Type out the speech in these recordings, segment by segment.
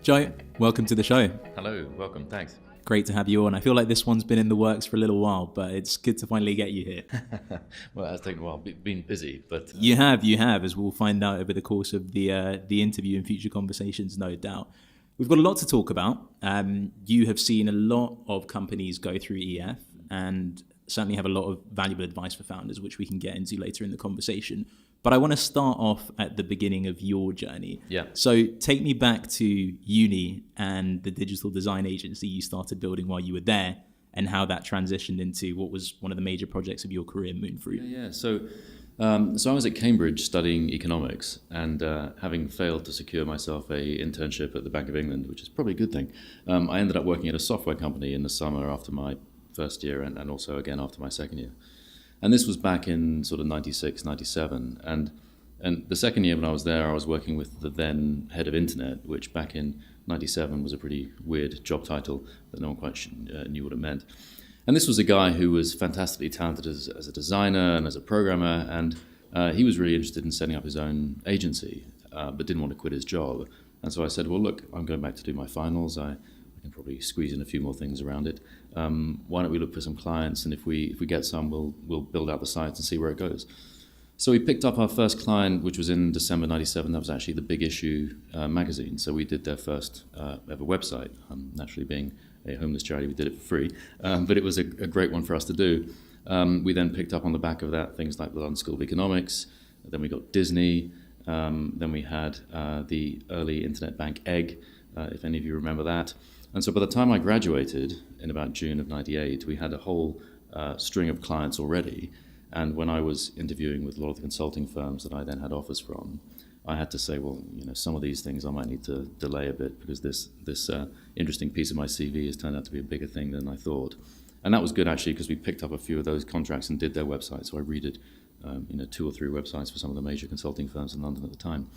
Joe, welcome to the show. Hello, welcome, thanks. Great to have you on. I feel like this one's been in the works for a little while, but it's good to finally get you here. Well, it has taken a while, been busy, but... You have, as we'll find out over the course of the interview and future conversations, no doubt. We've got a lot to talk about. You have seen a lot of companies go through EF and certainly have a lot of valuable advice for founders, which we can get into later in the conversation. But I want to start off at the beginning of your journey. Yeah. So take me back to uni and the digital design agency you started building while you were there, and how that transitioned into what was one of the major projects of your career, Moonfruit. Yeah. So I was at Cambridge studying economics, and having failed to secure myself a internship at the Bank of England, which is probably a good thing, I ended up working at a software company in the summer after my first year, and also again after my second year. And this was back in sort of 96, 97. And the second year when I was there, I was working with the then head of internet, which back in 97 was a pretty weird job title that no one quite knew what it meant. And this was a guy who was fantastically talented as a designer and as a programmer. And he was really interested in setting up his own agency, but didn't want to quit his job. And so I said, well, look, I'm going back to do my finals. I can probably squeeze in a few more things around it. Why don't we look for some clients, and if we get some, we'll build out the site and see where it goes. So we picked up our first client, which was in December 97. That was actually the Big Issue magazine. So we did their first ever website. Naturally, being a homeless charity, we did it for free, but it was a great one for us to do. We then picked up on the back of that things like the London School of Economics. Then we got Disney. Then we had the early internet bank Egg, if any of you remember that. And so by the time I graduated in about June of 98, we had a whole string of clients already. And when I was interviewing with a lot of the consulting firms that I then had offers from, I had to say, well, some of these things I might need to delay a bit, because this interesting piece of my CV has turned out to be a bigger thing than I thought. And that was good, actually, because we picked up a few of those contracts and did their websites. So I redid 2 or 3 websites for some of the major consulting firms in London at the time.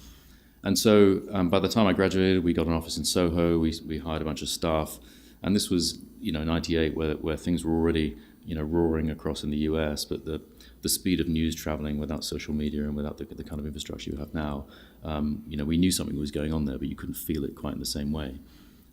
And so by the time I graduated, we got an office in Soho. We hired a bunch of staff, and this was 98, where things were already roaring across in the US. But the speed of news traveling without social media and without the kind of infrastructure you have now, we knew something was going on there, but you couldn't feel it quite in the same way.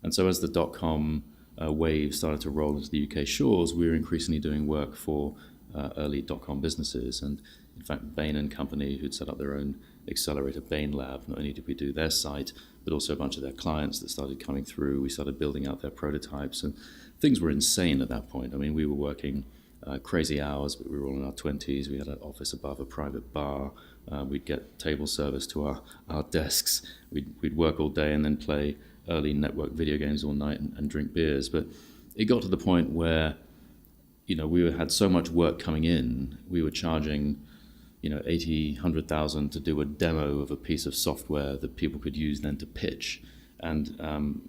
And so as the .com wave started to roll into the UK shores, we were increasingly doing work for early .com businesses. And in fact, Bain & Company, who'd set up their own accelerator, Bain Lab, not only did we do their site, but also a bunch of their clients that started coming through. We started building out their prototypes, and things were insane at that point. I mean, we were working crazy hours, but we were all in our 20s. We had an office above a private bar. We'd get table service to our desks. We'd work all day and then play early network video games all night and drink beers. But it got to the point where we had so much work coming in, we were charging 80, 100,000 to do a demo of a piece of software that people could use then to pitch. And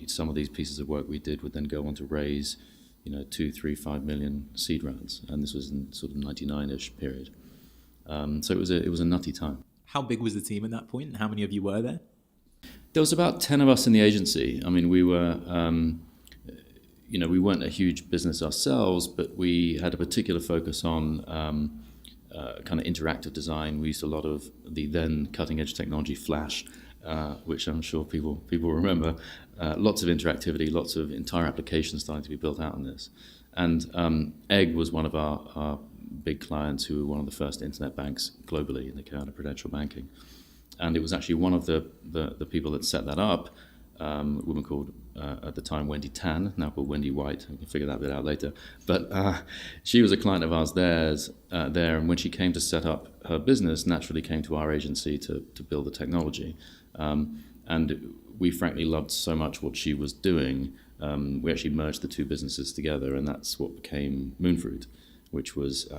some of these pieces of work we did would then go on to raise 2, 3, 5 million seed rounds. And this was in sort of 99-ish period. So it was a nutty time. How big was the team at that point, and how many of you were there? There was about 10 of us in the agency. I mean, we were... we weren't a huge business ourselves, but we had a particular focus on kind of interactive design. We used a lot of the then cutting-edge technology, Flash, which I'm sure people remember. Lots of interactivity, lots of entire applications starting to be built out on this. And Egg was one of our big clients, who were one of the first internet banks globally in the kind of prudential banking. And it was actually one of the people that set that up, a woman called, at the time, Wendy Tan, now called Wendy White. We can figure that bit out later. But she was a client of ours there, and when she came to set up her business, naturally came to our agency to build the technology. And we frankly loved so much what she was doing, we actually merged the two businesses together, and that's what became Moonfruit, which was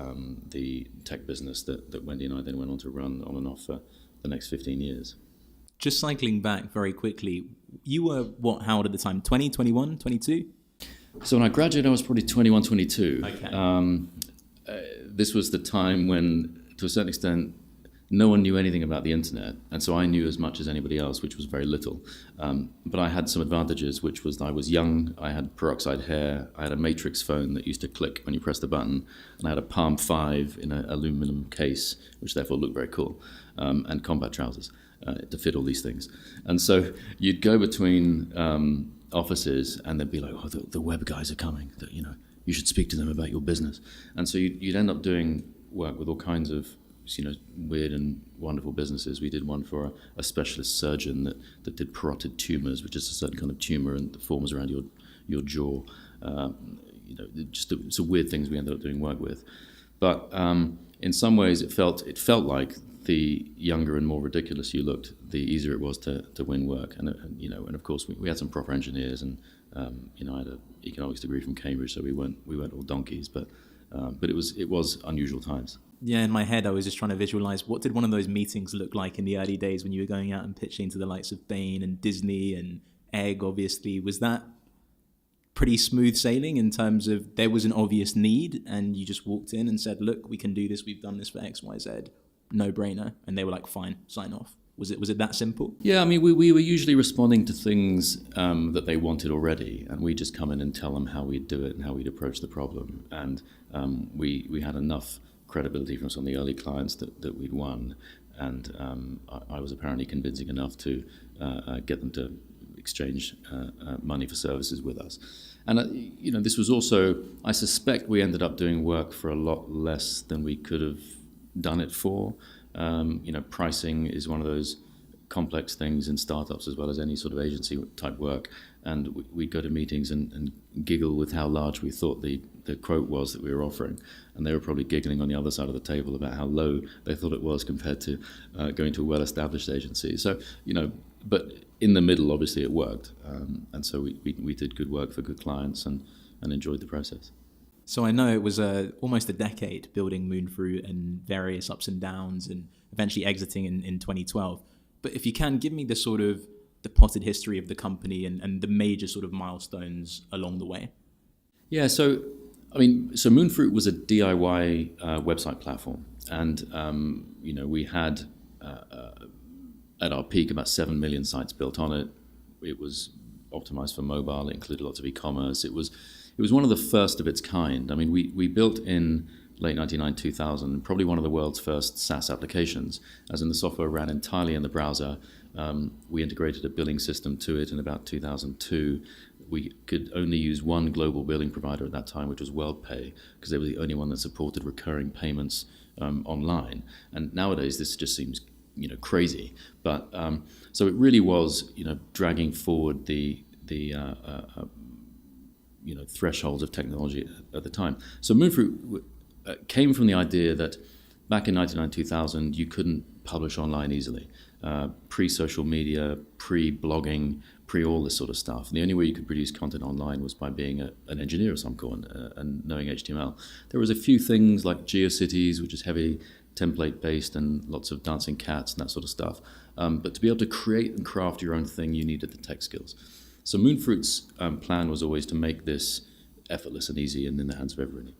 the tech business that Wendy and I then went on to run on and off for the next 15 years. Just cycling back very quickly, you were how old at the time? 20, 21, 22? So when I graduated, I was probably 21, 22. Okay. This was the time when, to a certain extent, no one knew anything about the internet, and so I knew as much as anybody else, which was very little. But I had some advantages, which was that I was young, I had peroxide hair, I had a matrix phone that used to click when you pressed the button, and I had a Palm 5 in an aluminum case, which therefore looked very cool, and combat trousers to fit all these things. And so you'd go between offices, and they'd be like, "Oh, the web guys are coming. You should speak to them about your business." And so you'd end up doing work with all kinds of weird and wonderful businesses. We did one for a specialist surgeon that did parotid tumors, which is a certain kind of tumor and that forms around your jaw. Just some weird things we ended up doing work with. But in some ways, it felt like the younger and more ridiculous you looked, the easier it was to win work. And of course we had some proper engineers, and I had an economics degree from Cambridge, so we weren't all donkeys, but it was unusual times. Yeah, in my head, I was just trying to visualize what did one of those meetings look like in the early days when you were going out and pitching to the likes of Bain and Disney and Egg, obviously. Was that pretty smooth sailing in terms of there was an obvious need and you just walked in and said, look, we can do this, we've done this for X, Y, Z, no brainer, and they were like, fine, sign off? Was it that simple? Yeah, I mean, we were usually responding to things that they wanted already, and we just come in and tell them how we'd do it and how we'd approach the problem. And we had enough credibility from some of the early clients that we'd won, and I was apparently convincing enough to get them to exchange money for services with us. And this was also, I suspect we ended up doing work for a lot less than we could have done it for. Pricing is one of those complex things in startups as well as any sort of agency type work, and we'd go to meetings and giggle with how large we thought the quote was that we were offering, and they were probably giggling on the other side of the table about how low they thought it was compared to going to a well-established agency. So but in the middle, obviously it worked, and so we did good work for good clients and enjoyed the process. So I know it was almost a decade building Moonfruit and various ups and downs and eventually exiting in 2012. But if you can, give me the potted history of the company and the major sort of milestones along the way. Yeah, so Moonfruit was a DIY website platform. And, we had at our peak about 7 million sites built on it. It was optimized for mobile. It included lots of e-commerce. It was one of the first of its kind. I mean, we built in late 1999, 2000, probably one of the world's first SaaS applications, as in the software ran entirely in the browser. We integrated a billing system to it in about 2002. We could only use one global billing provider at that time, which was WorldPay, because they were the only one that supported recurring payments online. And nowadays, this just seems crazy. But so it really was dragging forward the thresholds of technology at the time. So Moonfruit came from the idea that back in 1999, 2000, you couldn't publish online easily. Pre-social media, pre-blogging, pre-all this sort of stuff. And the only way you could produce content online was by being an engineer of some kind and knowing HTML. There was a few things like GeoCities, which is heavy template-based and lots of dancing cats and that sort of stuff. But to be able to create and craft your own thing, you needed the tech skills. So Moonfruit's plan was always to make this effortless and easy and in the hands of everybody.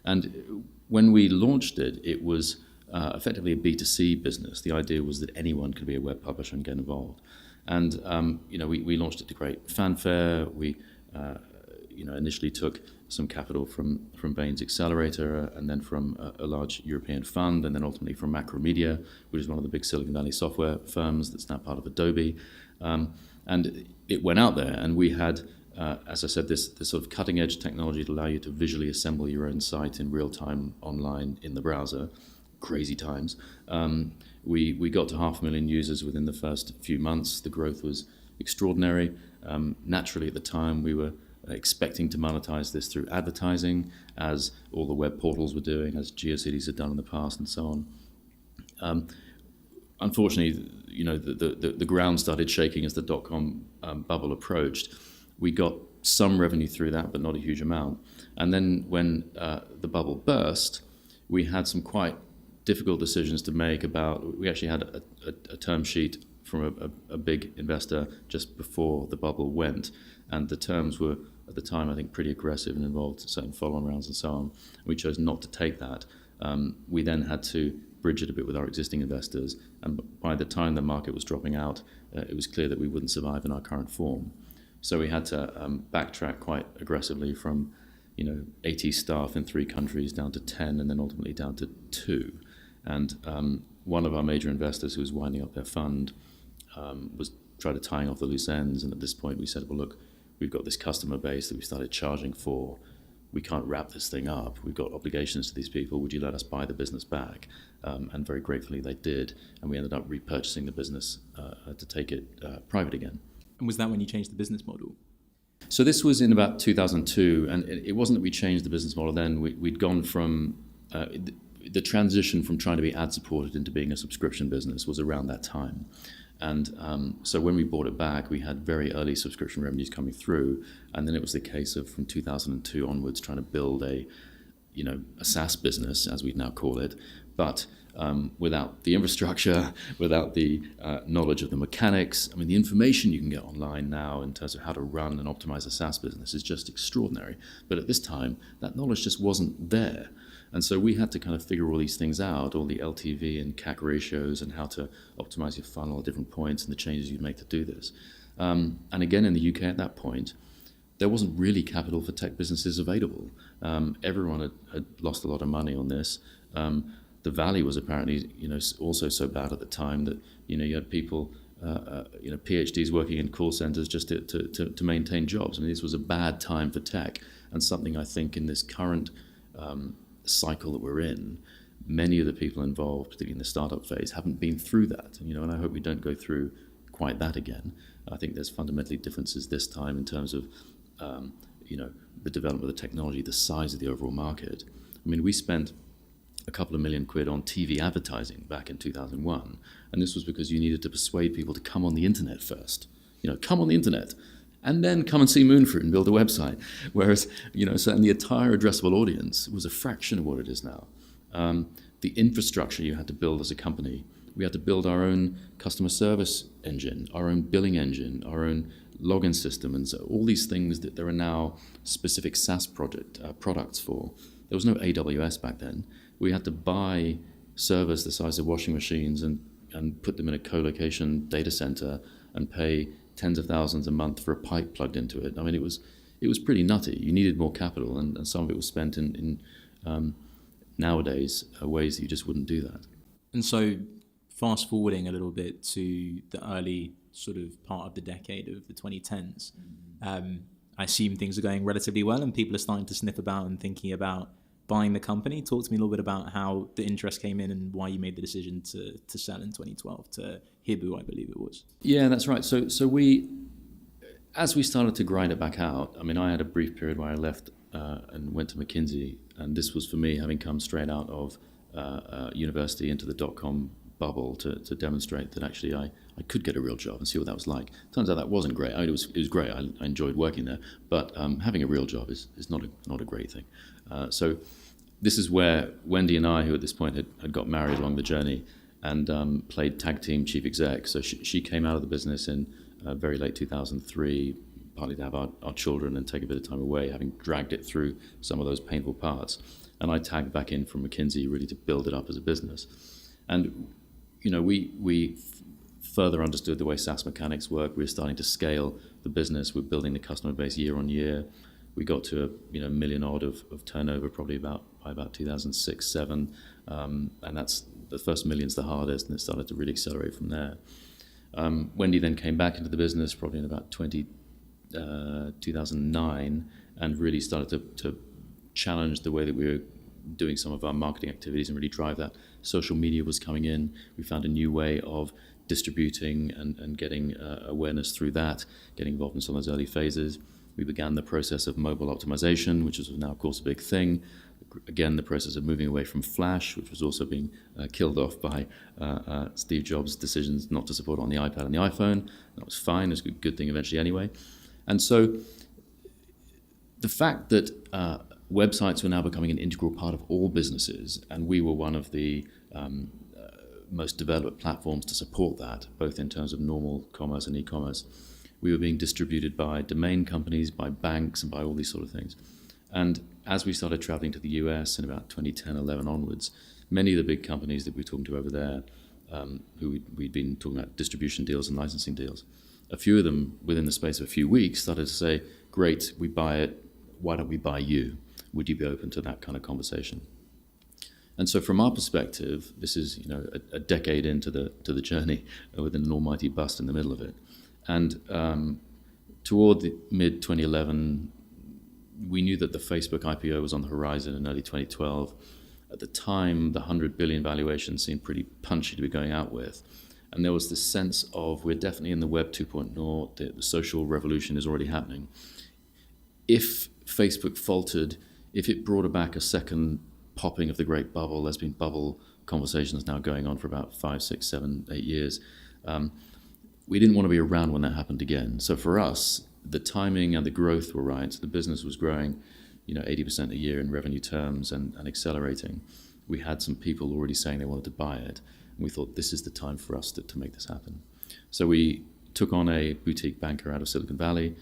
And when we launched it, it was effectively a B2C business. The idea was that anyone could be a web publisher and get involved. And we launched it to great fanfare. We initially took some capital from Bain's Accelerator and then from a large European fund, and then ultimately from Macromedia, which is one of the big Silicon Valley software firms that's now part of Adobe. And it went out there, and we had, as I said, this sort of cutting-edge technology to allow you to visually assemble your own site in real time online in the browser. Crazy times. We got to 500,000 users within the first few months. The growth was extraordinary. Naturally, at the time, we were expecting to monetize this through advertising, as all the web portals were doing, as GeoCities had done in the past, and so on. Unfortunately, the ground started shaking as the dot-com bubble approached. We got some revenue through that, but not a huge amount. And then when the bubble burst, we had some quite difficult decisions to make about. We actually had a term sheet from a big investor just before the bubble went, and the terms were at the time, I think, pretty aggressive and involved certain follow-on rounds and so on. We chose not to take that. We then had to bridge it a bit with our existing investors. And by the time the market was dropping out, it was clear that we wouldn't survive in our current form. So we had to backtrack quite aggressively from 80 staff in 3 countries down to 10, and then ultimately down to 2. And one of our major investors, who was winding up their fund, was trying to tying off the loose ends. And at this point we said, well, look, we've got this customer base that we started charging for. We can't wrap this thing up. We've got obligations to these people. Would you let us buy the business back? And very gratefully they did. And we ended up repurchasing the business to take it private again. And was that when you changed the business model? So this was in about 2002. And it wasn't that we changed the business model then. We'd gone from the transition from trying to be ad-supported into being a subscription business was around that time. And so when we bought it back, we had very early subscription revenues coming through. And then it was the case of, from 2002 onwards, trying to build a SaaS business, as we'd now call it, but without the infrastructure, without the knowledge of the mechanics. I mean, the information you can get online now in terms of how to run and optimize a SaaS business is just extraordinary. But at this time, that knowledge just wasn't there. And so we had to kind of figure all these things out, all the LTV and CAC ratios and how to optimize your funnel at different points and the changes you'd make to do this. And again, in the UK at that point, there wasn't really capital for tech businesses available. Everyone had lost a lot of money on this. The value was apparently, also so bad at the time that, you had people, PhDs working in call centers just to maintain jobs. I mean, this was a bad time for tech, and something I think in this current cycle that we're in, many of the people involved, particularly in the startup phase, haven't been through that. And I hope we don't go through quite that again. I think there's fundamentally differences this time in terms of, the development of the technology, the size of the overall market. I mean, we spent a couple of £1 million on TV advertising back in 2001, and this was because you needed to persuade people to come on the internet first. Come on the internet, and then come and see Moonfruit and build a website. Whereas, certainly the entire addressable audience was a fraction of what it is now. The infrastructure you had to build as a company, we had to build our own customer service engine, our own billing engine, our own login system, and so all these things that there are now specific SaaS products for. There was no AWS back then. We had to buy servers the size of washing machines and put them in a co-location data center and pay tens of thousands a month for a pipe plugged into it. I mean, it was pretty nutty. You needed more capital, and some of it was spent in nowadays ways that you just wouldn't do that. And so, fast forwarding a little bit to the early sort of part of the decade of the 2010s, I assume things are going relatively well, and people are starting to sniff about and thinking about buying the company. Talk to me a little bit about how the interest came in and why you made the decision to sell in 2012 to Hibu, I believe it was. Yeah, that's right. So we, as we started to grind it back out, I mean, I had a brief period where I left and went to McKinsey, and this was for me having come straight out of university into the dot-com bubble to demonstrate that actually I could get a real job and see what that was like. Turns out that wasn't great. I mean, it was great. I enjoyed working there, but having a real job is not a great thing. So this is where Wendy and I, who at this point had got married along the journey, and played tag team chief exec. So she came out of the business in very late 2003, partly to have our children and take a bit of time away, having dragged it through some of those painful parts. And I tagged back in from McKinsey really to build it up as a business. And we further understood the way SaaS mechanics work. We were starting to scale the business. We're building the customer base year on year. We got to a million odd of turnover probably by about 2006-07, and that's the first million's the hardest, and it started to really accelerate from there. Wendy then came back into the business probably in about 2009, and really started to challenge the way that we were doing some of our marketing activities and really drive that. Social media was coming in. We found a new way of distributing and getting awareness through that, getting involved in some of those early phases. We began the process of mobile optimization, which is now, of course, a big thing. Again, the process of moving away from Flash, which was also being killed off by Steve Jobs' decisions not to support it on the iPad and the iPhone. That was fine. It was a good thing eventually anyway. And so the fact that websites were now becoming an integral part of all businesses, and we were one of the most developed platforms to support that, both in terms of normal commerce and e-commerce. We were being distributed by domain companies, by banks, and by all these sort of things. And as we started traveling to the US in about 2010-11 onwards, many of the big companies that we're talking to over there, who we'd been talking about distribution deals and licensing deals, a few of them within the space of a few weeks started to say, great, we buy it, why don't we buy you? Would you be open to that kind of conversation? And so from our perspective, this is a decade into the journey with an almighty bust in the middle of it. And toward the mid-2011, we knew that the Facebook IPO was on the horizon in early 2012. At the time, the 100 billion valuation seemed pretty punchy to be going out with. And there was this sense of we're definitely in the Web 2.0, the social revolution is already happening. If Facebook faltered, if it brought back a second popping of the great bubble, there's been bubble conversations now going on for about 5, 6, 7, 8 years, we didn't want to be around when that happened again. So for us, the timing and the growth were right. The business was growing 80% a year in revenue terms and accelerating. We had some people already saying they wanted to buy it. And we thought this is the time for us to make this happen. So we took on a boutique banker out of Silicon Valley.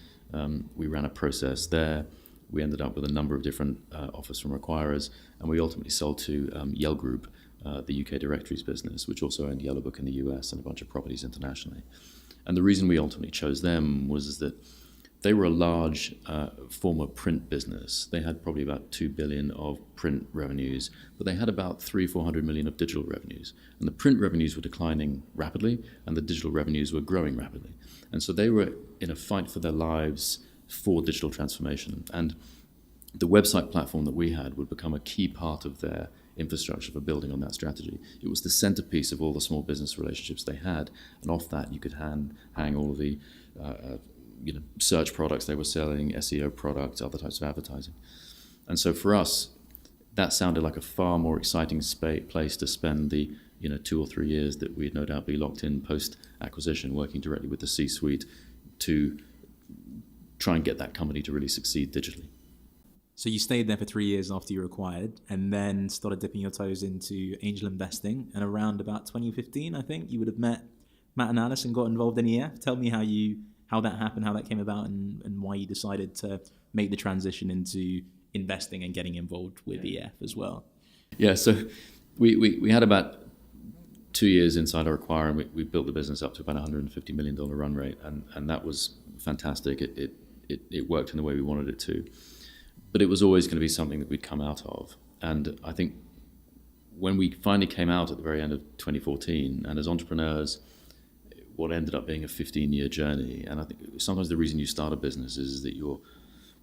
We ran a process there. We ended up with a number of different offers from acquirers, and we ultimately sold to Yell Group, the UK directories business, which also owned Yellow Book in the US and a bunch of properties internationally. And the reason we ultimately chose them was that they were a large former print business. They had probably about 2 billion of print revenues, but they had about 300-400 million of digital revenues. And the print revenues were declining rapidly, and the digital revenues were growing rapidly. And so they were in a fight for their lives for digital transformation. And the website platform that we had would become a key part of their infrastructure for building on that strategy. It was the centerpiece of all the small business relationships they had, and off that you could hang all of the search products they were selling, SEO products, other types of advertising. And so for us, that sounded like a far more exciting place to spend the 2 or 3 years that we'd no doubt be locked in post-acquisition, working directly with the C-suite to try and get that company to really succeed digitally. So you stayed there for 3 years after you were acquired, and then started dipping your toes into angel investing. And around about 2015, I think, you would have met Matt and Alice and got involved in EF. Tell me how that happened, how that came about, and why you decided to make the transition into investing and getting involved with EF as well. Yeah, so we had about 2 years inside our acquire, and we built the business up to about $150 million run rate, and that was fantastic. It worked in the way we wanted it to. But it was always going to be something that we'd come out of. And I think when we finally came out at the very end of 2014, and as entrepreneurs, what ended up being a 15-year journey, and I think sometimes the reason you start a business is that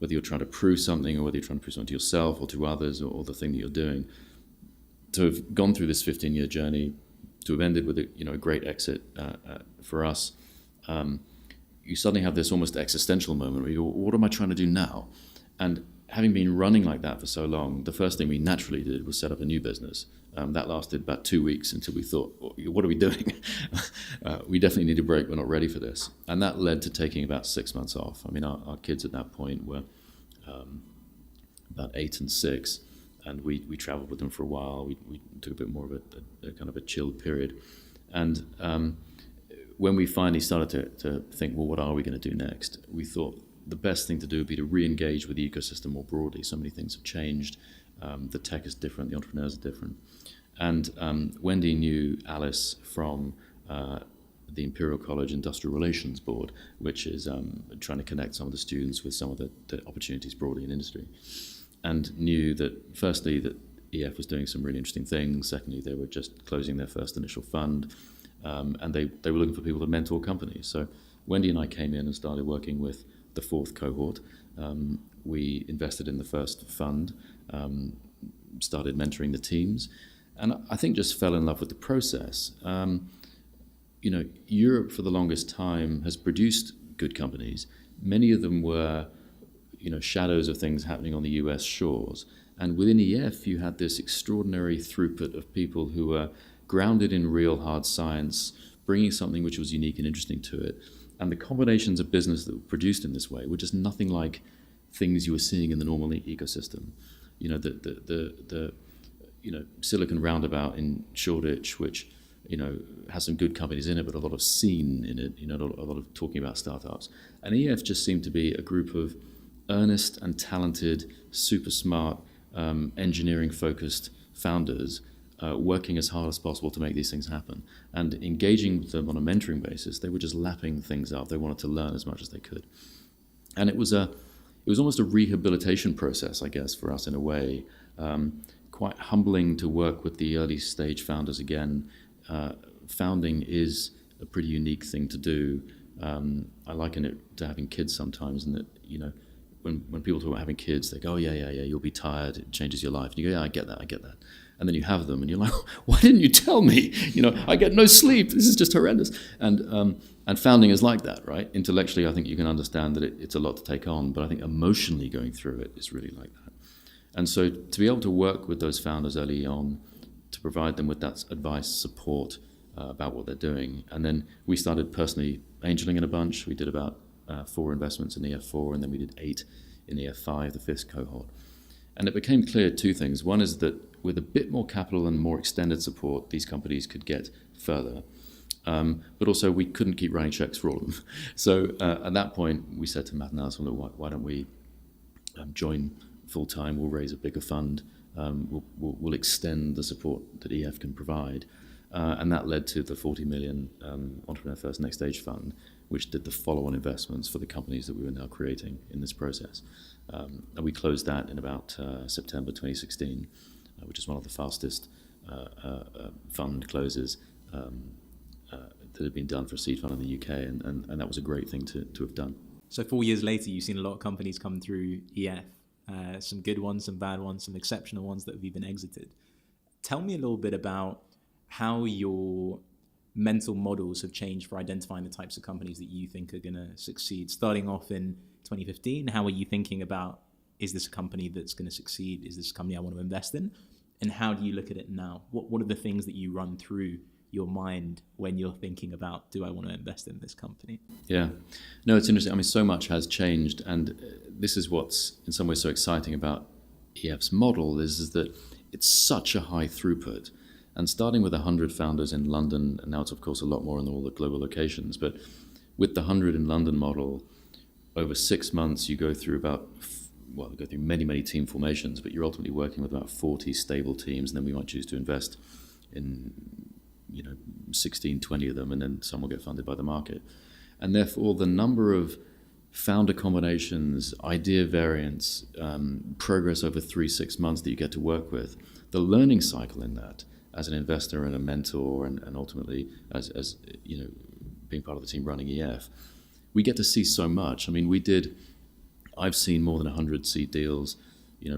whether you're trying to prove something or whether you're trying to prove something to yourself or to others or the thing that you're doing, to have gone through this 15-year journey, to have ended with a great exit for us, you suddenly have this almost existential moment where you go, what am I trying to do now? And having been running like that for so long, the first thing we naturally did was set up a new business. That lasted about 2 weeks until we thought, what are we doing? We definitely need a break. We're not ready for this. And that led to taking about 6 months off. I mean, our kids at that point were about 8 and 6, and we traveled with them for a while. We took a bit more of a kind of a chilled period. And when we finally started to think, well, what are we going to do next? We thought the best thing to do would be to re-engage with the ecosystem more broadly. So many things have changed. The tech is different. The entrepreneurs are different. And Wendy knew Alice from the Imperial College Industrial Relations Board, which is trying to connect some of the students with some of the opportunities broadly in industry. And knew that, firstly, that EF was doing some really interesting things. Secondly, they were just closing their first initial fund. And they were looking for people to mentor companies. So Wendy and I came in and started working with the fourth cohort. We invested in the first fund, started mentoring the teams, and I think just fell in love with the process. Europe for the longest time has produced good companies. Many of them were, shadows of things happening on the US shores. And within EF, you had this extraordinary throughput of people who were grounded in real hard science, bringing something which was unique and interesting to it. And the combinations of business that were produced in this way were just nothing like things you were seeing in the normal ecosystem. The Silicon Roundabout in Shoreditch, which has some good companies in it, but a lot of scene in it. A lot of talking about startups. And EF just seemed to be a group of earnest and talented, super smart, engineering-focused founders working as hard as possible to make these things happen, and engaging with them on a mentoring basis. They were just lapping things up. They wanted to learn as much as they could, and it was almost a rehabilitation process, I guess, for us in a way. Quite humbling to work with the early stage founders again. Founding is a pretty unique thing to do. I liken it to having kids sometimes, and that, you know, when people talk about having kids, they go, oh, yeah, you'll be tired, it changes your life. And you go, yeah, I get that. And then you have them, and you're like, why didn't you tell me? You know, I get no sleep, this is just horrendous. And founding is like that, right? Intellectually, I think you can understand that it's a lot to take on, but I think emotionally going through it is really like that. And so to be able to work with those founders early on, to provide them with that advice, support about what they're doing. And then we started personally angeling in a bunch. We did about 4 investments in EF4, and then we did 8 in EF5, the 5th cohort. And it became clear 2 things. One is that with a bit more capital and more extended support, these companies could get further. But also we couldn't keep writing checks for all of them. So at that point, we said to Matt and Alison, why don't we join full-time, we'll raise a bigger fund, we'll extend the support that EF can provide. And that led to the 40 million Entrepreneur First Next Stage Fund, which did the follow-on investments for the companies that we were now creating in this process. And we closed that in about September 2016, which is one of the fastest fund closes that had been done for a seed fund in the UK, and that was a great thing to have done. So 4 years later, you've seen a lot of companies come through EF, some good ones, some bad ones, some exceptional ones that have even exited. Tell me a little bit about how your mental models have changed for identifying the types of companies that you think are going to succeed. Starting off in 2015, how are you thinking about, is this a company that's going to succeed? Is this a company I want to invest in? And how do you look at it now? What are the things that you run through your mind when you're thinking about, do I want to invest in this company? Yeah. No, it's interesting. I mean, so much has changed, and this is what's in some ways so exciting about EF's model is that it's such a high throughput. And starting with 100 founders in London, and now it's of course a lot more in all the global locations, but with the 100 in London model, over 6 months you go through many team formations, but you're ultimately working with about 40 stable teams, and then we might choose to invest in 16, 20 of them, and then some will get funded by the market. And therefore the number of founder combinations, idea variants, progress over 3-6 months that you get to work with, the learning cycle in that, as an investor and a mentor, and ultimately as being part of the team running EF, we get to see so much. I mean, I've seen more than 100 seed deals,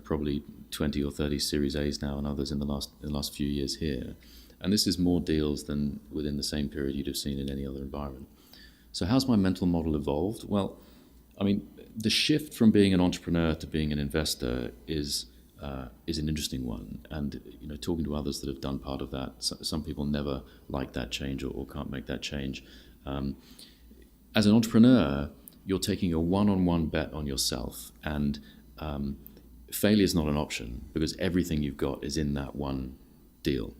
probably 20 or 30 Series A's now, and others in the last few years here. And this is more deals than within the same period you'd have seen in any other environment. So how's my mental model evolved? Well, I mean, the shift from being an entrepreneur to being an investor is an interesting one, and talking to others that have done part of that, some people never like that change or can't make that change. As an entrepreneur, you're taking a one-on-one bet on yourself, and failure is not an option because everything you've got is in that one deal.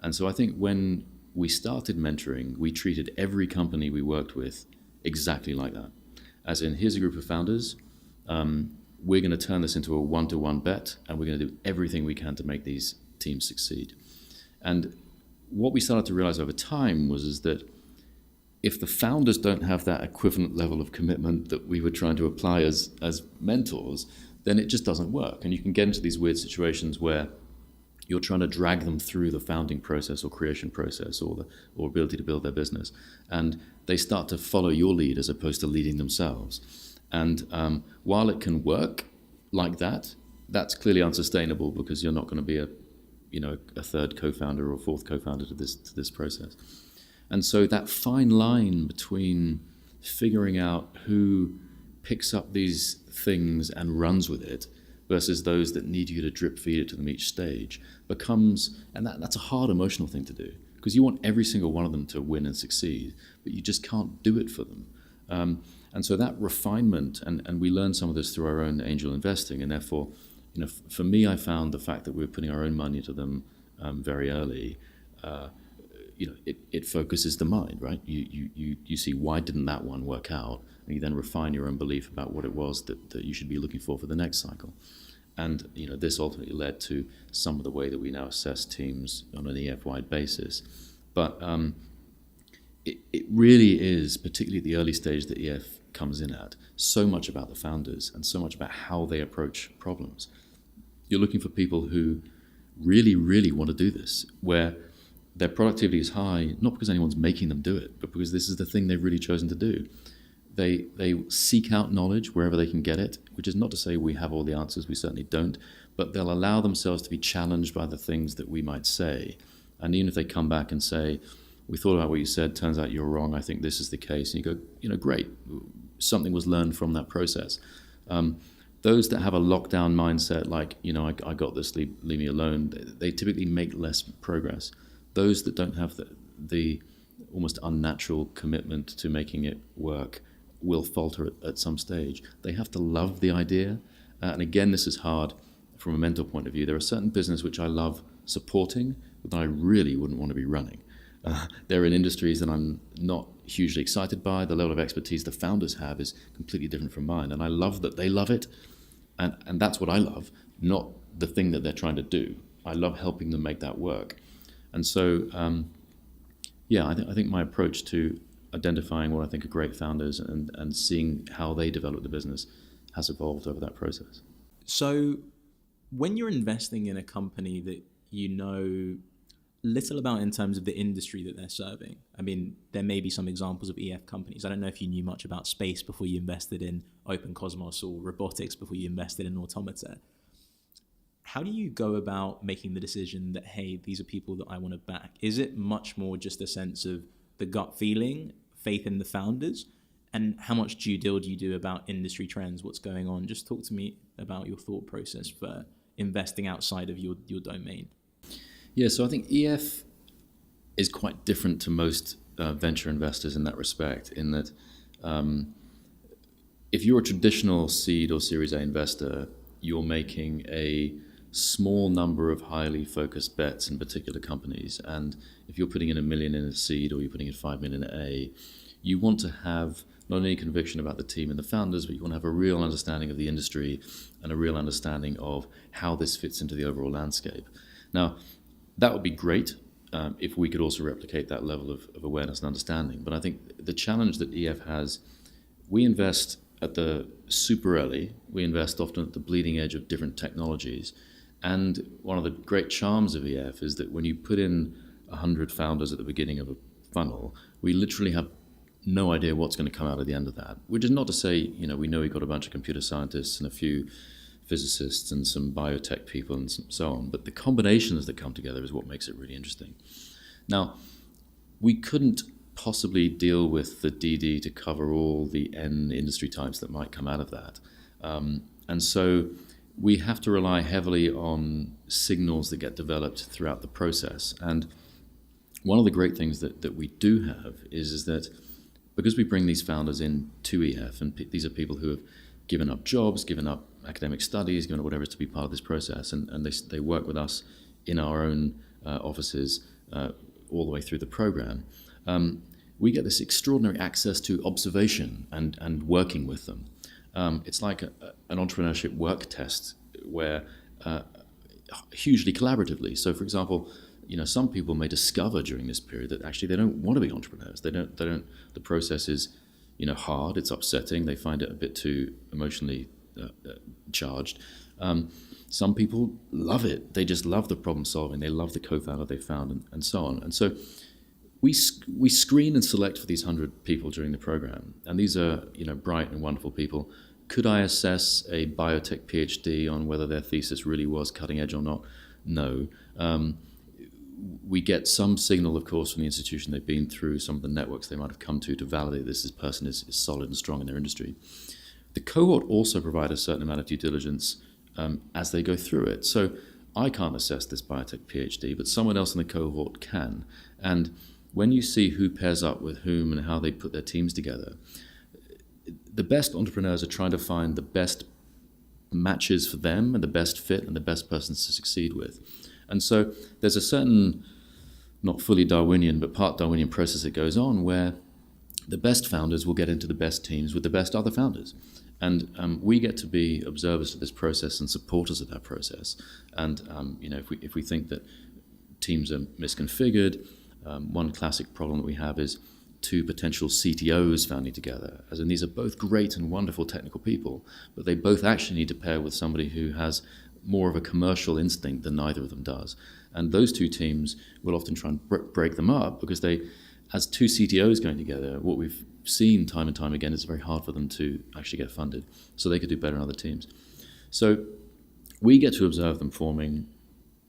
And so I think when we started mentoring, we treated every company we worked with exactly like that, as in, here's a group of founders, we're going to turn this into a one-to-one bet, and we're going to do everything we can to make these teams succeed. And what we started to realize over time was that if the founders don't have that equivalent level of commitment that we were trying to apply as mentors, then it just doesn't work. And you can get into these weird situations where you're trying to drag them through the founding process or creation process or ability to build their business, and they start to follow your lead as opposed to leading themselves. And while it can work like that, that's clearly unsustainable because you're not going to be a third co-founder or fourth co-founder to this process. And so that fine line between figuring out who picks up these things and runs with it versus those that need you to drip feed it to them each stage becomes, and that's a hard emotional thing to do because you want every single one of them to win and succeed, but you just can't do it for them. And so that refinement, and we learned some of this through our own angel investing, and therefore, for me, I found the fact that we were putting our own money into them very early, it focuses the mind, right? You see, why didn't that one work out? And you then refine your own belief about what it was that you should be looking for the next cycle. And this ultimately led to some of the way that we now assess teams on an EF-wide basis. But it really is, particularly at the early stage that EF comes in at, so much about the founders and so much about how they approach problems. You're looking for people who really, really want to do this, where their productivity is high, not because anyone's making them do it, but because this is the thing they've really chosen to do. They seek out knowledge wherever they can get it, which is not to say we have all the answers, we certainly don't, but they'll allow themselves to be challenged by the things that we might say. And even if they come back and say, we thought about what you said, turns out you're wrong, I think this is the case, and you go, great, something was learned from that process. Those that have a lockdown mindset, like, I got this, leave me alone, they typically make less progress. Those that don't have the almost unnatural commitment to making it work will falter at some stage. They have to love the idea. And again, this is hard from a mental point of view. There are certain businesses which I love supporting, but I really wouldn't want to be running. They're in industries that I'm not hugely excited by. The level of expertise the founders have is completely different from mine. And I love that they love it. And that's what I love, not the thing that they're trying to do. I love helping them make that work. And so, I think my approach to identifying what I think are great founders and seeing how they develop the business has evolved over that process. So when you're investing in a company that you know little about in terms of the industry that they're serving, I mean, there may be some examples of EF companies. I don't know if you knew much about space before you invested in Open Cosmos or robotics before you invested in Automata. How do you go about making the decision that, hey, these are people that I want to back? Is it much more just a sense of the gut feeling, faith in the founders? And how much due diligence do you do about industry trends, what's going on? Just talk to me about your thought process for investing outside of your domain. Yeah, so I think EF is quite different to most venture investors in that respect, in that if you're a traditional seed or Series A investor, you're making a small number of highly focused bets in particular companies. And if you're putting in $1 million in a seed or you're putting in $5 million in A, you want to have not only conviction about the team and the founders, but you want to have a real understanding of the industry and a real understanding of how this fits into the overall landscape. Now, that would be great if we could also replicate that level of awareness and understanding. But I think the challenge that EF has, we invest at the super early, we invest often at the bleeding edge of different technologies. And one of the great charms of EF is that when you put in 100 founders at the beginning of a funnel, we literally have no idea what's going to come out at the end of that, which is not to say, we know we've got a bunch of computer scientists and a few physicists and some biotech people and so on, but the combinations that come together is what makes it really interesting. Now, we couldn't possibly deal with the DD to cover all the N industry types that might come out of that. And so we have to rely heavily on signals that get developed throughout the process. And one of the great things that we do have is that because we bring these founders in to EF, and these are people who have given up jobs, given up academic studies, given up whatever it is to be part of this process, and they work with us in our own offices all the way through the program, we get this extraordinary access to observation and working with them. It's like an entrepreneurship work test where hugely collaboratively. So, for example, some people may discover during this period that actually they don't want to be entrepreneurs. They don't. The process is, hard. It's upsetting. They find it a bit too emotionally charged. Some people love it. They just love the problem solving. They love the co-founder they found, and so on. And so we screen and select for these 100 people during the program, and these are bright and wonderful people. Could I assess a biotech PhD on whether their thesis really was cutting edge or not? No. We get some signal, of course, from the institution they've been through, some of the networks they might have come to validate this person is solid and strong in their industry. The cohort also provide a certain amount of due diligence as they go through it. So I can't assess this biotech PhD, but someone else in the cohort can. And when you see who pairs up with whom and how they put their teams together, the best entrepreneurs are trying to find the best matches for them and the best fit and the best persons to succeed with. And so there's a certain, not fully Darwinian, but part Darwinian process that goes on where the best founders will get into the best teams with the best other founders. And we get to be observers of this process and supporters of that process. And if we think that teams are misconfigured, one classic problem that we have is two potential CTOs founding together. As in, these are both great and wonderful technical people, but they both actually need to pair with somebody who has more of a commercial instinct than neither of them does. And those two teams will often try and break them up because they, as two CTOs going together, what we've seen time and time again is very hard for them to actually get funded. So they could do better in other teams. So we get to observe them forming.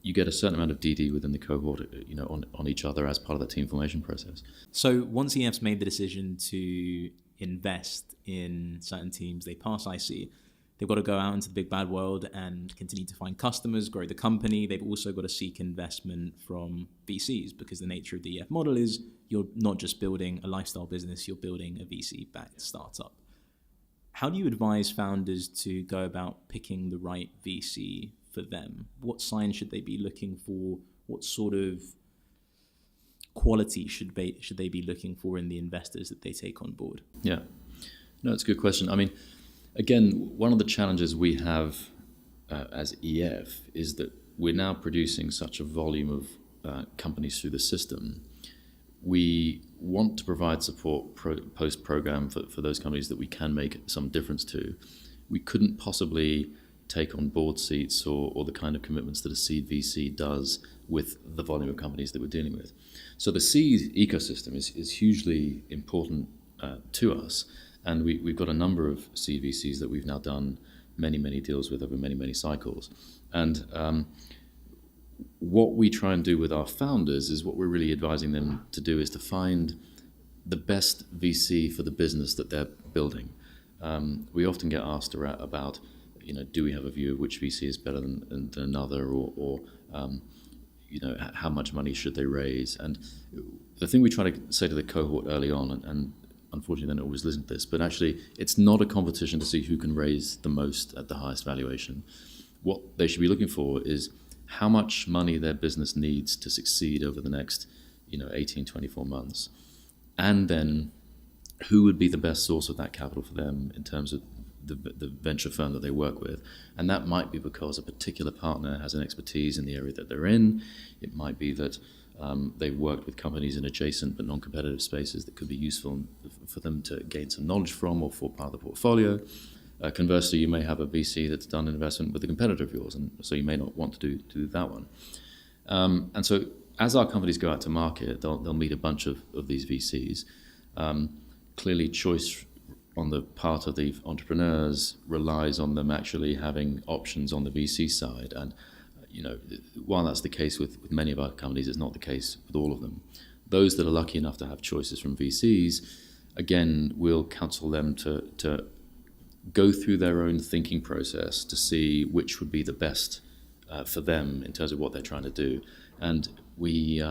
You get a certain amount of DD within the cohort, on each other as part of that team formation process. So once EF's made the decision to invest in certain teams, they pass IC. They've got to go out into the big bad world and continue to find customers, grow the company. They've also got to seek investment from VCs because the nature of the EF model is you're not just building a lifestyle business, you're building a VC-backed startup. How do you advise founders to go about picking the right VC for them? What signs should they be looking for? What sort of quality should they be looking for in the investors that they take on board? Yeah, no, it's a good question. I mean, again, one of the challenges we have as EF is that we're now producing such a volume of companies through the system. We want to provide support post-program for those companies that we can make some difference to. We couldn't possibly take on board seats or the kind of commitments that a seed VC does with the volume of companies that we're dealing with. So the seed ecosystem is hugely important to us. And we've got a number of seed VCs that we've now done many, many deals with over many, many cycles. And what we try and do with our founders is what we're really advising them to do is to find the best VC for the business that they're building. We often get asked about, do we have a view of which VC is better than another, or how much money should they raise? And the thing we try to say to the cohort early on, and unfortunately they don't always listen to this, but actually it's not a competition to see who can raise the most at the highest valuation. What they should be looking for is how much money their business needs to succeed over the next 18, 24 months. And then who would be the best source of that capital for them in terms of the venture firm that they work with. And that might be because a particular partner has an expertise in the area that they're in. It might be that they've worked with companies in adjacent but non-competitive spaces that could be useful for them to gain some knowledge from or for part of the portfolio. Conversely, you may have a VC that's done an investment with a competitor of yours, and so you may not want to do that one. And so as our companies go out to market, they'll meet a bunch of these VCs. Clearly, choice on the part of the entrepreneurs relies on them actually having options on the VC side. And while that's the case with many of our companies, it's not the case with all of them. Those that are lucky enough to have choices from VCs, again, we'll counsel them to go through their own thinking process to see which would be the best for them in terms of what they're trying to do. And we,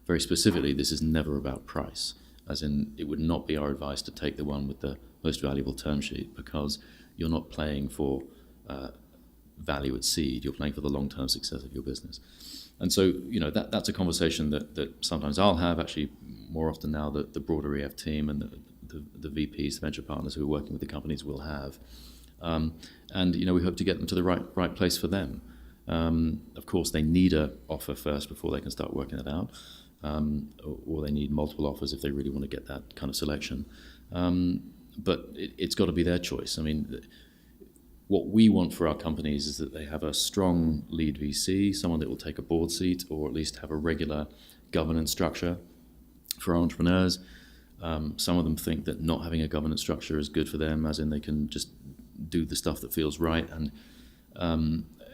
very specifically, this is never about price. As in, it would not be our advice to take the one with the most valuable term sheet, because you're not playing for value at seed, you're playing for the long-term success of your business. And so, that's a conversation that sometimes I'll have, actually more often now that the broader EF team and the VPs, the venture partners who are working with the companies will have. And we hope to get them to the right place for them. Of course, they need an offer first before they can start working it out. Or they need multiple offers if they really want to get that kind of selection. But it's got to be their choice. I mean, what we want for our companies is that they have a strong lead VC, someone that will take a board seat or at least have a regular governance structure for our entrepreneurs. Some of them think that not having a governance structure is good for them, as in they can just do the stuff that feels right. And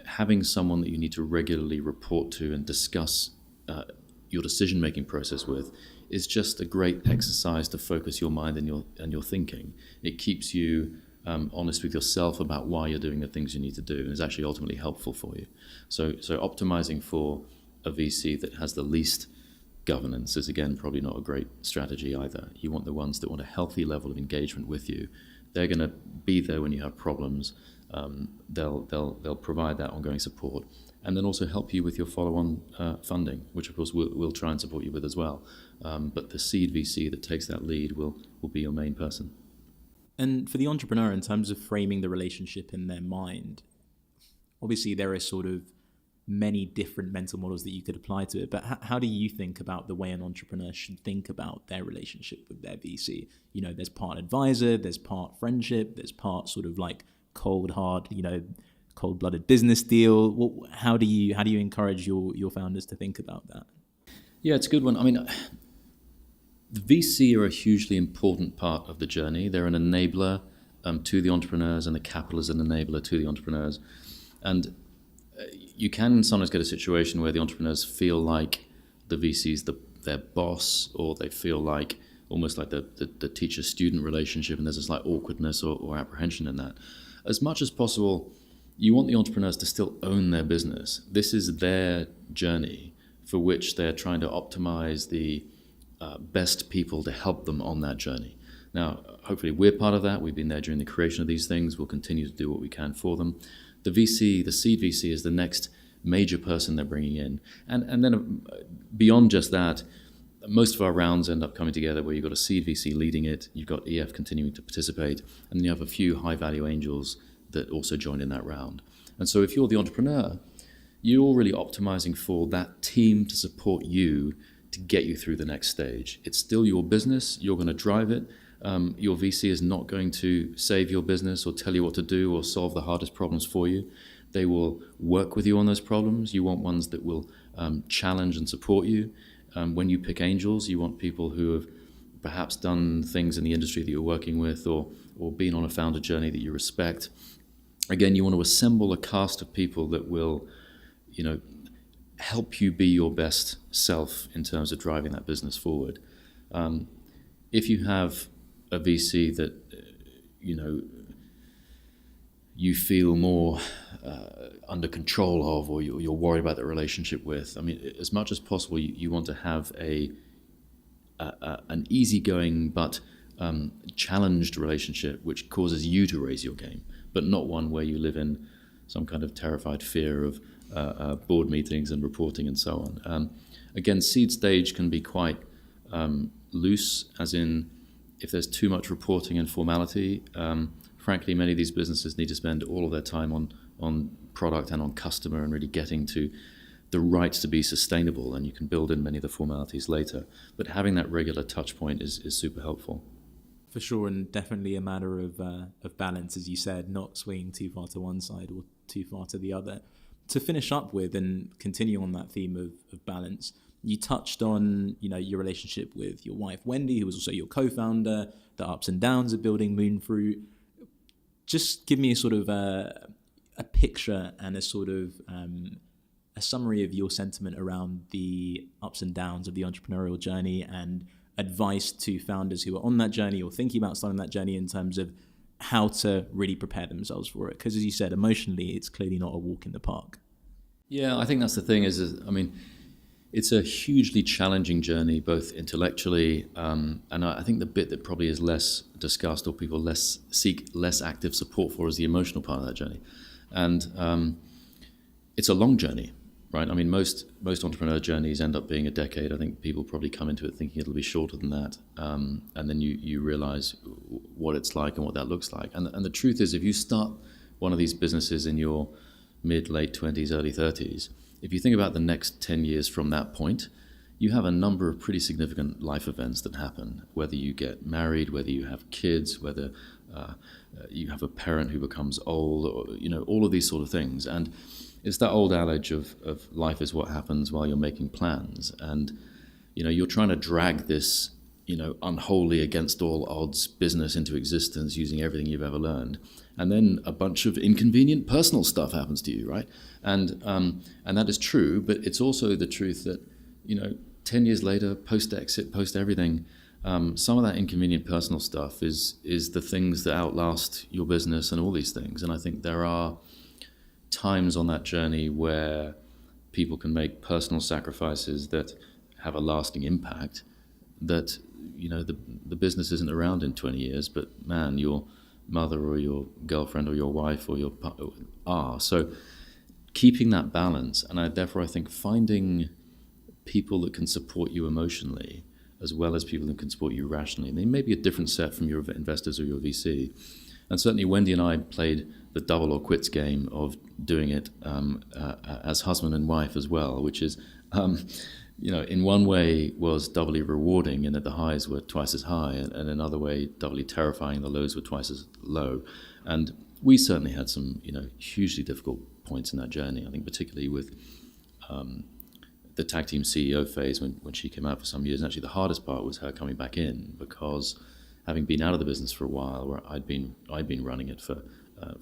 having someone that you need to regularly report to and discuss your decision-making process with is just a great exercise to focus your mind and your thinking. It keeps you honest with yourself about why you're doing the things you need to do, and is actually ultimately helpful for you. So optimizing for a VC that has the least governance is, again, probably not a great strategy either. You want the ones that want a healthy level of engagement with you. They're going to be there when you have problems. They'll provide that ongoing support, and then also help you with your follow-on funding, which of course we'll try and support you with as well. But the seed VC that takes that lead will be your main person. And for the entrepreneur, in terms of framing the relationship in their mind, obviously there are sort of many different mental models that you could apply to it, but how do you think about the way an entrepreneur should think about their relationship with their VC? You know, there's part advisor, there's part friendship, there's part sort of like cold hard, cold-blooded business deal. How do you encourage your founders to think about that? Yeah, it's a good one. I mean, the VC are a hugely important part of the journey. They're an enabler to the entrepreneurs, and the capital is an enabler to the entrepreneurs. And you can sometimes get a situation where the entrepreneurs feel like the VC's their boss, or they feel like almost like the teacher-student relationship, and there's a slight awkwardness or apprehension in that. As much as possible, you want the entrepreneurs to still own their business. This is their journey for which they're trying to optimize the best people to help them on that journey. Now, hopefully we're part of that. We've been there during the creation of these things. We'll continue to do what we can for them. The VC, the seed VC, is the next major person they're bringing in. And then beyond just that, most of our rounds end up coming together where you've got a seed VC leading it, you've got EF continuing to participate, and then you have a few high-value angels that also join in that round. And so if you're the entrepreneur, you're really optimizing for that team to support you to get you through the next stage. It's still your business. You're going to drive it. Your VC is not going to save your business or tell you what to do or solve the hardest problems for you. They will work with you on those problems. You want ones that will challenge and support you. When you pick angels, you want people who have perhaps done things in the industry that you're working with, or been on a founder journey that you respect. Again, you want to assemble a cast of people that will, help you be your best self in terms of driving that business forward. If you have a VC that, you feel more under control of, or you're worried about the relationship with, I mean, as much as possible, you want to have an easygoing but challenged relationship, which causes you to raise your game, but not one where you live in some kind of terrified fear of board meetings and reporting and so on. Again, seed stage can be quite loose, as in if there's too much reporting and formality. Frankly, many of these businesses need to spend all of their time on product and on customer and really getting to the rights to be sustainable, and you can build in many of the formalities later. But having that regular touch point is super helpful. For sure, and definitely a matter of balance, as you said, not swinging too far to one side or too far to the other. To finish up with and continue on that theme of balance, you touched on your relationship with your wife, Wendy, who was also your co-founder, the ups and downs of building Moonfruit. Just give me a sort of a picture and a sort of a summary of your sentiment around the ups and downs of the entrepreneurial journey, and advice to founders who are on that journey or thinking about starting that journey in terms of how to really prepare themselves for it. Because as you said, emotionally, it's clearly not a walk in the park. Yeah, I think that's the thing it's a hugely challenging journey, both intellectually, and I think the bit that probably is less discussed or people seek less active support for is the emotional part of that journey. And it's a long journey, right? I mean, most entrepreneur journeys end up being a decade. I think people probably come into it thinking it'll be shorter than that, and then you realize what it's like and what that looks like. And the truth is, if you start one of these businesses in your mid, late 20s, early 30s, if you think about the next 10 years from that point, you have a number of pretty significant life events that happen, whether you get married, whether you have kids, whether you have a parent who becomes old, or, all of these sort of things. And it's that old adage of life is what happens while you're making plans. And, you're trying to drag this, unholy, against all odds business into existence using everything you've ever learned. And then a bunch of inconvenient personal stuff happens to you, right? And that is true, but it's also the truth that, 10 years later, post-exit, post-everything, some of that inconvenient personal stuff is the things that outlast your business and all these things. And I think there are times on that journey where people can make personal sacrifices that have a lasting impact, that, the business isn't around in 20 years, but man, your mother or your girlfriend or your wife or your partner are. So keeping that balance, and therefore I think finding people that can support you emotionally as well as people who can support you rationally. And they may be a different set from your investors or your VC. And certainly Wendy and I played the double or quits game of doing it as husband and wife as well, which is, in one way was doubly rewarding in that the highs were twice as high, and another way doubly terrifying, the lows were twice as low. And we certainly had some, hugely difficult points in that journey. I think particularly with the tag team CEO phase when she came out for some years. And actually the hardest part was her coming back in, because having been out of the business for a while, where I'd been running it for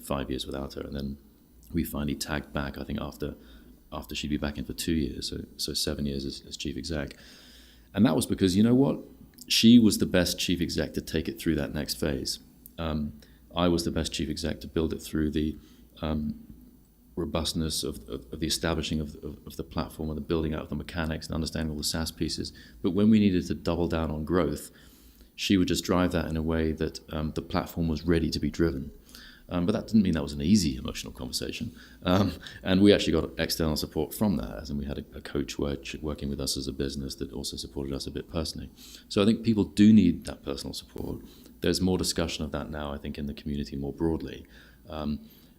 5 years without her, and then we finally tagged back, I think after she'd be back in for 2 years, so 7 years as chief exec. And that was because, you know what? She was the best chief exec to take it through that next phase. I was the best chief exec to build it through the robustness of the establishing of the platform and the building out of the mechanics and understanding all the SaaS pieces. But when we needed to double down on growth, she would just drive that in a way that the platform was ready to be driven. But that didn't mean that was an easy emotional conversation. And we actually got external support from that, and we had a coach working with us as a business that also supported us a bit personally. So I think people do need that personal support. There's more discussion of that now, I think, in the community more broadly.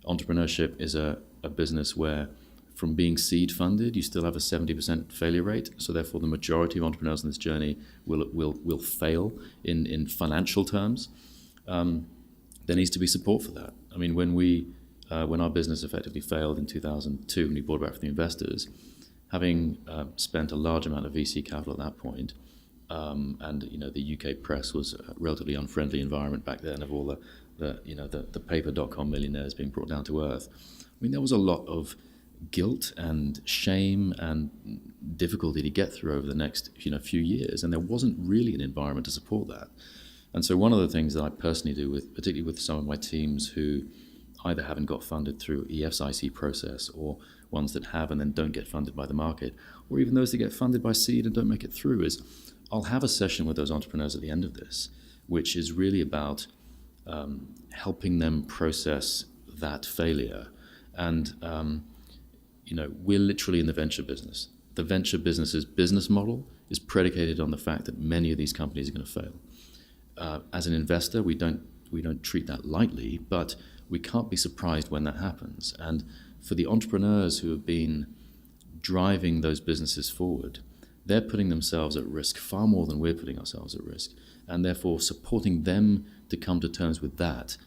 Entrepreneurship is a business where, from being seed funded, you still have a 70% failure rate. So therefore, the majority of entrepreneurs in this journey will fail in financial terms. There needs to be support for that. I mean, when our business effectively failed in 2002, when we bought it back from the investors, having spent a large amount of VC capital at that point, and the UK press was a relatively unfriendly environment back then, of all the paper.com millionaires being brought down to earth. I mean, there was a lot of guilt and shame and difficulty to get through over the next few years, and there wasn't really an environment to support that. And so one of the things that I personally do, particularly with some of my teams who either haven't got funded through EF's IC process, or ones that have and then don't get funded by the market, or even those that get funded by seed and don't make it through, is I'll have a session with those entrepreneurs at the end of this, which is really about helping them process that failure. And we're literally in the venture business. The venture business's business model is predicated on the fact that many of these companies are going to fail. As an investor, we don't treat that lightly, but we can't be surprised when that happens. And for the entrepreneurs who have been driving those businesses forward, they're putting themselves at risk far more than we're putting ourselves at risk. And therefore, supporting them to come to terms with that,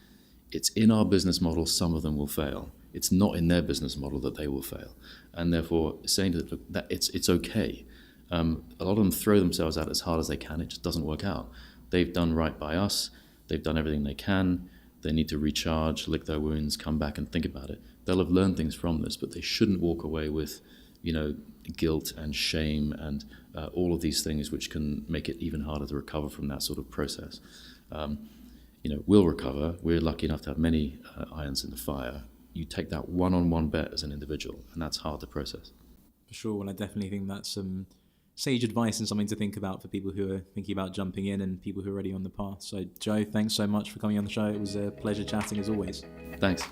it's in our business model, some of them will fail. It's not in their business model that they will fail. And therefore, saying to them, look, that it's okay. A lot of them throw themselves out as hard as they can. It just doesn't work out. They've done right by us. They've done everything they can. They need to recharge, lick their wounds, come back and think about it. They'll have learned things from this, but they shouldn't walk away with, guilt and shame and all of these things which can make it even harder to recover from that sort of process. We'll recover. We're lucky enough to have many irons in the fire. You take that one-on-one bet as an individual, and that's hard to process. For sure. Well, I definitely think that's some sage advice and something to think about for people who are thinking about jumping in and people who are already on the path. So, Joe, thanks so much for coming on the show. It was a pleasure chatting as always. Thanks.